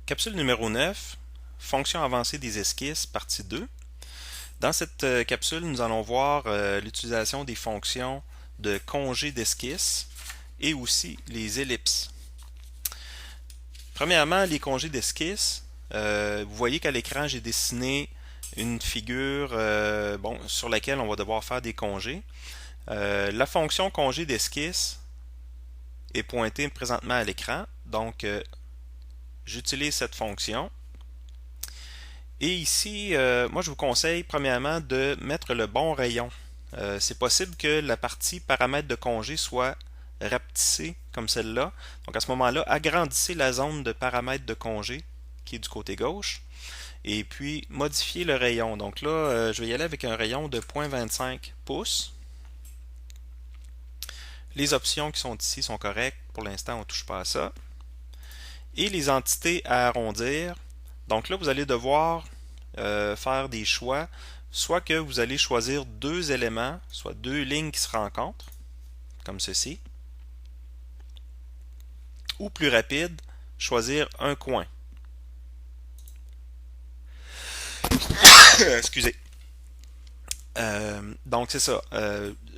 Capsule numéro 9, fonction avancée des esquisses, partie 2. Dans cette capsule, nous allons voir l'utilisation des fonctions de congé d'esquisse et aussi les ellipses. Premièrement, les congés d'esquisse. Vous voyez qu'à l'écran, j'ai dessiné une figure sur laquelle on va devoir faire des congés. La fonction congé d'esquisse est pointée présentement à l'écran. Donc, j'utilise cette fonction. Et ici, moi je vous conseille premièrement de mettre le bon rayon. C'est possible que la partie paramètres de congé soit rapetissée comme celle-là. Donc à ce moment-là, agrandissez la zone de paramètres de congé qui est du côté gauche. Et puis modifiez le rayon. Donc là, je vais y aller avec un rayon de 0.25 pouces. Les options qui sont ici sont correctes. Pour l'instant, on ne touche pas à ça. Et les entités à arrondir. Donc là, vous allez devoir faire des choix, soit que vous allez choisir deux éléments, soit deux lignes qui se rencontrent, comme ceci, ou plus rapide, choisir un coin. Excusez. Donc c'est ça.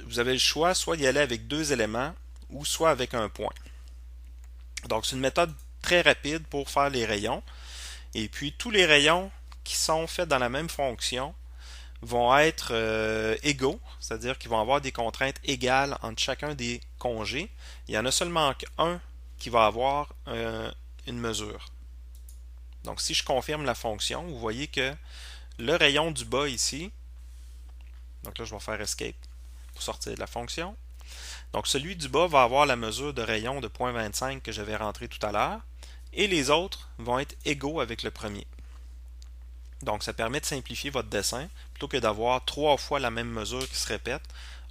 Vous avez le choix, soit d'y aller avec deux éléments, ou soit avec un point. Donc c'est une méthode très rapide pour faire les rayons. Et puis tous les rayons qui sont faits dans la même fonction vont être égaux, c'est-à-dire qu'ils vont avoir des contraintes égales entre chacun des congés. Il y en a seulement un qui va avoir une mesure. Donc si je confirme la fonction, vous voyez que le rayon du bas ici, donc là je vais faire Escape pour sortir de la fonction. Donc celui du bas va avoir la mesure de rayon de 0.25 que j'avais rentré tout à l'heure, et les autres vont être égaux avec le premier. Donc ça permet de simplifier votre dessin. Plutôt que d'avoir trois fois la même mesure qui se répète,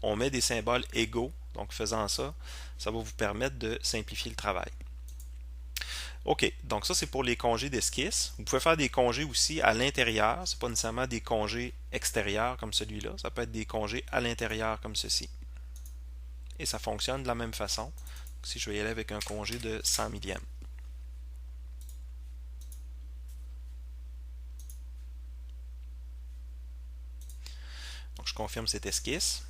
on met des symboles égaux. Donc faisant ça, ça va vous permettre de simplifier le travail. OK, donc ça c'est pour les congés d'esquisse. Vous pouvez faire des congés aussi à l'intérieur. Ce n'est pas nécessairement des congés extérieurs comme celui-là. Ça peut être des congés à l'intérieur comme ceci. Et ça fonctionne de la même façon. Si je vais y aller avec un congé de 100 millièmes. Donc je confirme cette esquisse.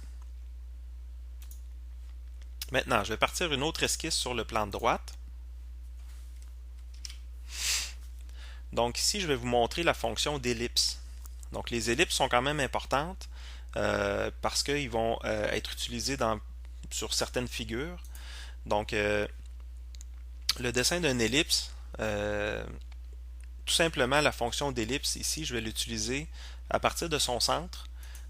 Maintenant, je vais partir une autre esquisse sur le plan de droite. Donc ici, je vais vous montrer la fonction d'ellipse. Donc les ellipses sont quand même importantes parce qu'ils vont être utilisés sur certaines figures. Donc le dessin d'une ellipse, tout simplement la fonction d'ellipse ici, je vais l'utiliser à partir de son centre.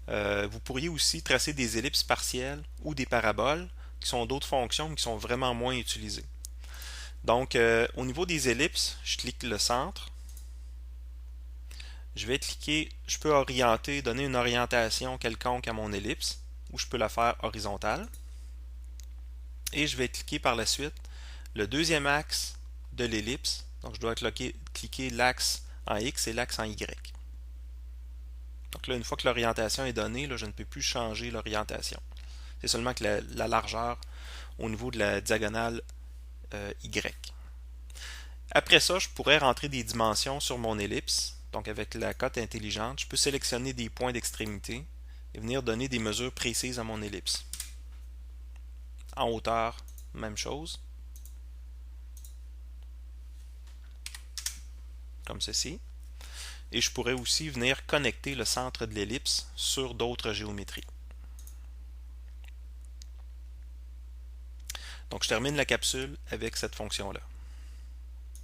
Vous pourriez aussi tracer des ellipses partielles ou des paraboles qui sont d'autres fonctions mais qui sont vraiment moins utilisées. Donc au niveau des ellipses, je clique le centre. Je vais cliquer, je peux orienter, donner une orientation quelconque à mon ellipse, ou je peux la faire horizontale. Et je vais cliquer par la suite le deuxième axe de l'ellipse. Donc je dois cliquer l'axe en X et l'axe en Y. Donc là, une fois que l'orientation est donnée, là, je ne peux plus changer l'orientation. C'est seulement que la largeur au niveau de la diagonale Y. Après ça, je pourrais rentrer des dimensions sur mon ellipse. Donc avec la cote intelligente, je peux sélectionner des points d'extrémité et venir donner des mesures précises à mon ellipse. En hauteur, même chose. Comme ceci. Et je pourrais aussi venir connecter le centre de l'ellipse sur d'autres géométries. Donc je termine la capsule avec cette fonction-là.